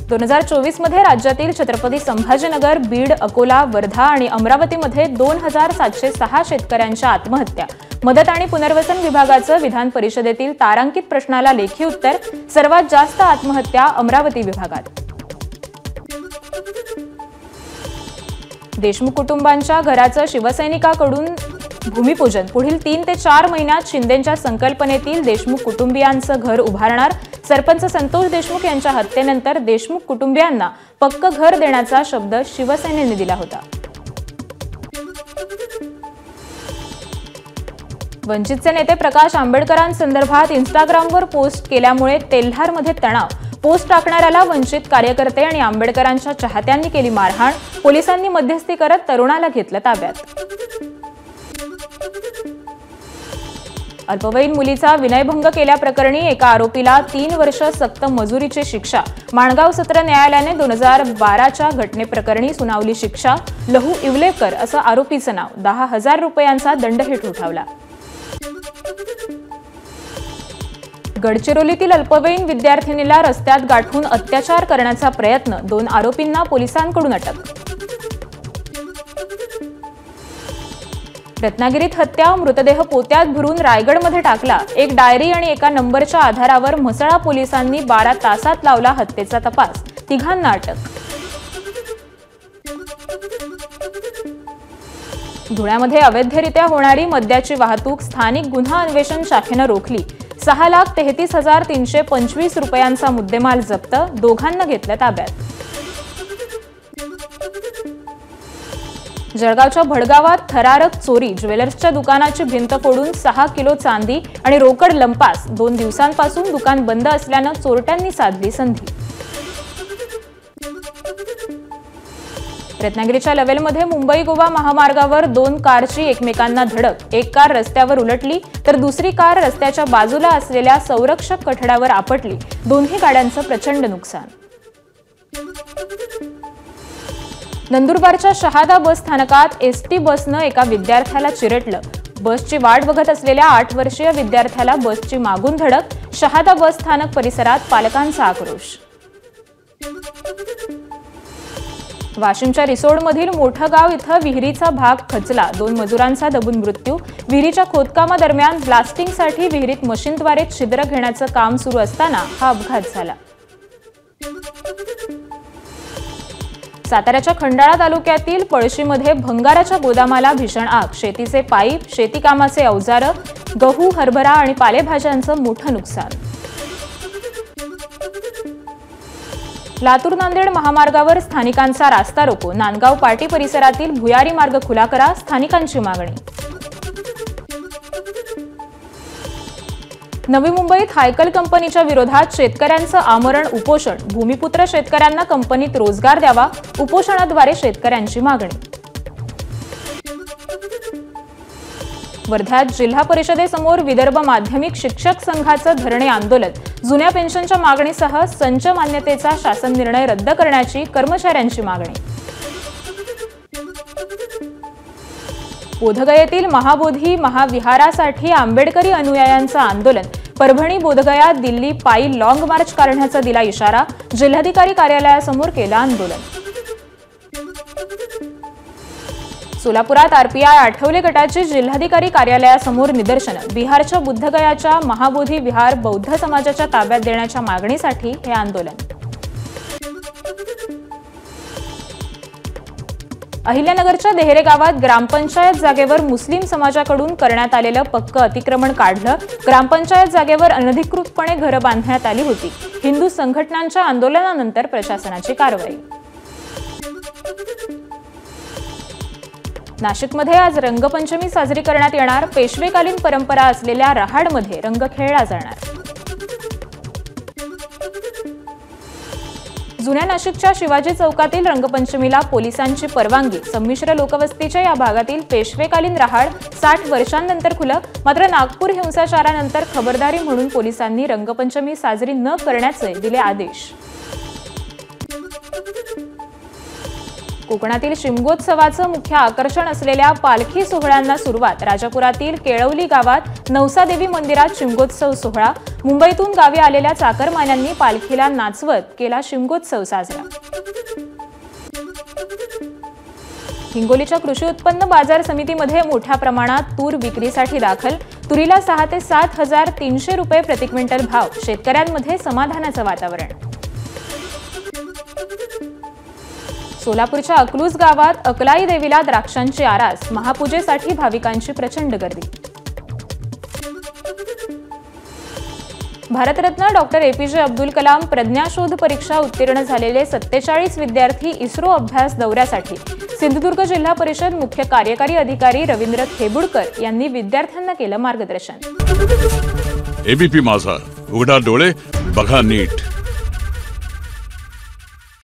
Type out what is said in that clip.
2024 मध्ये राज्यातील छत्रपती संभाजीनगर, बीड, अकोला, वर्धा आणि अमरावतीमध्ये 2706 शेतकऱ्यांच्या आत्महत्या। मदत आणि पुनर्वसन विभागाचं विधान परिषदेतील तारांकित प्रश्नाला लेखी उत्तर, सर्वात जास्त आत्महत्या अमरावती विभागात। देशमुख कुटुंबांच्या घराचं शिवसैनिकाकडून भूमिपूजन। पुढील 3 ते 4 महिन्यात शिंदेंच्या संकल्पनेतील देशमुख कुटुंबियांचं घर उभारणार। सरपंच संतोष देशमुख यांच्या हत्येनंतर देशमुख कुटुंबियांना पक्क घर देण्याचा शब्द शिवसेनेने दिला होता। वंचितचे नेते प्रकाश आंबेडकरांसंदर्भात इंस्टाग्रामवर पोस्ट केल्यामुळे तेल्हारमध्ये तणाव। पोस्ट टाकणाऱ्याला वंचित कार्यकर्ते आणि आंबेडकरांच्या चाहत्यांनी केली मारहाण। पोलिसांनी मध्यस्थी करत तरुणाला घेतलं ताब्यात। अल्पवयीन मुलीचा विनयभंग केल्याप्रकरणी एका आरोपीला 3 वर्ष सक्त मजुरीची शिक्षा। माणगाव सत्र न्यायालयाने 2012च्या घटनेप्रकरणी सुनावली शिक्षा। लहू इवलेकर असं आरोपीचं नाव। 10,000 रुपयांचा दंडही ठोठावला। गडचिरोलीतील अल्पवयीन विद्यार्थिनीला रस्त्यात गाठून अत्याचार करण्याचा प्रयत्न। 2 आरोपींना पोलिसांकडून अटक। रत्नागिरीत हत्या, मृतदेह पोत्यात भरून रायगडमध्ये टाकला। एक डायरी आणि एका नंबरच्या आधारावर म्हसळा पोलिसांनी 12 तासात लावला हत्येचा तपास। 3घांना अटक। धुळ्यामध्ये अवैधरित्या होणारी मद्याची वाहतूक स्थानिक गुन्हा अन्वेषण शाखेनं रोखली। 6,33,325 रुपयांचा मुद्देमाल जप्त। 2घांना घेतलं ताब्यात। जळगावच्या भडगावात थरारक चोरी। ज्वेलर्सच्या दुकानाची भिंत फोडून 6 किलो चांदी आणि रोकड लंपास। 2 दिवसांपासून दुकान बंद असल्यानं चोरट्यांनी साधली संधी। रत्नागिरीच्या लेव्हलमध्ये मुंबई गोवा महामार्गावर 2 कारची एकमेकांना धडक। एक कार रस्त्यावर उलटली तर दुसरी कार रस्त्याच्या बाजूला असलेल्या संरक्षक कठड्यावर आपटली। दोन्ही गाड्यांचं प्रचंड नुकसान। नंदुरबारच्या शहादा बस स्थानकात एसटी बसनं एका विद्यार्थ्याला चिरडलं। बसची वाट बघत असलेल्या 8 वर्षीय विद्यार्थ्याला बसची मागून धडक। शहादा बस स्थानक परिसरात पालकांचा आक्रोश। वाशिमच्या रिसोडमधील मोठगाव इथं विहिरीचा भाग खचला। 2 मजुरांचा दबून मृत्यू। विहिरीच्या खोदकामादरम्यान ब्लास्टिंगसाठी विहिरीत मशीनद्वारे छिद्र घेण्याचं काम सुरू असताना हा अपघात झाला। साताऱ्याच्या खंडाळा तालुक्यातील पळशीमध्ये भंगाराच्या गोदामाला भीषण आग। शेतीचे पाईप, शेती कामाचे अवजारं, गहू, हरभरा आणि पालेभाज्यांचं मोठं नुकसान। लातूर नांदेड महामार्गावर स्थानिकांचा रास्ता रोको। नांदगाव पाटी परिसरातील भुयारी मार्ग खुला करा, स्थानिकांची मागणी। नवी मुंबईत हायकल कंपनीच्या विरोधात शेतकऱ्यांचं आमरण उपोषण। भूमिपुत्र शेतकऱ्यांना कंपनीत रोजगार द्यावा, उपोषणाद्वारे शेतकऱ्यांची मागणी। वर्ध्यात जिल्हा परिषदेसमोर विदर्भ माध्यमिक शिक्षक संघाचं धरणे आंदोलन। जुन्या पेन्शनच्या मागणीसह संच मान्यतेचा शासन निर्णय रद्द करण्याची कर्मचाऱ्यांची मागणी। बोधगयेतील महाबोधी महाविहारासाठी आंबेडकरी अनुयायांचं आंदोलन। परभणी, बोधगया, दिल्ली पायी लॉंग मार्च काढण्याचा दिला इशारा। जिल्हाधिकारी कार्यालयासमोर केलं आंदोलन। सोलापुरात आरपीआय आठवले गटाची जिल्हाधिकारी कार्यालयासमोर निदर्शनं। बिहारच्या बुद्धगयाच्या महाबोधी विहार बौद्ध समाजाच्या ताब्यात देण्याच्या मागणीसाठी हे आंदोलन। अहिल्यानगरच्या देहरे गावात ग्रामपंचायत जागेवर मुस्लिम समाजाकडून करण्यात आलेलं पक्क अतिक्रमण काढलं। ग्रामपंचायत जागेवर अनधिकृतपणे घरं बांधण्यात आली होती। हिंदू संघटनांच्या आंदोलनानंतर प्रशासनाची कारवाई। नाशिकमध्ये आज रंगपंचमी साजरी करण्यात येणार। पेशवेकालीन परंपरा असलेल्या रहाडमध्ये रंग खेळला जाणार। जुन्या नाशिकच्या शिवाजी चौकातील रंगपंचमीला पोलिसांची परवानगी। संमिश्र लोकवस्तीच्या या भागातील पेशवेकालीन रहाड 60 वर्षांनंतर खुलं। मात्र नागपूर हिंसाचारानंतर खबरदारी म्हणून पोलिसांनी रंगपंचमी साजरी न करण्याचे दिले आदेश। कोकणातील शिमगोत्सवाचं मुख्य आकर्षण असलेल्या पालखी सोहळ्यांना सुरुवात. राजापुरातील केळवली गावात नवसादेवी मंदिरात शिमगोत्सव सोहळा. मुंबईतून गावी आलेल्या चाकरमान्यांनी पालखीला नाचवत केला शिमगोत्सव साजरा. हिंगोलीच्या कृषी उत्पन्न बाजार समितीमध्ये मोठ्या प्रमाणात तूर विक्रीसाठी दाखल. तुरीला 6 ते 7,300 रुपये प्रति क्विंटल भाव. शेतकऱ्यांमध्ये समाधानाचं वातावरण. सोलापूरच्या अकलूज गावात अकलाई देवीला द्राक्षांची आरास. महापूजेसाठी भाविकांची प्रचंड गर्दी. भारतरत्न डॉक्टर एपीजे अब्दुल कलाम प्रज्ञाशोध परीक्षा उत्तीर्ण झालेले 47 विद्यार्थी इस्रो अभ्यास दौऱ्यासाठी. सिंधुदुर्ग जिल्हा परिषद मुख्य कार्यकारी अधिकारी रवींद्र खेबुडकर यांनी विद्यार्थ्यांना केलं मार्गदर्शन. एबीपी माझा, उघडा डोळे बघा नीट.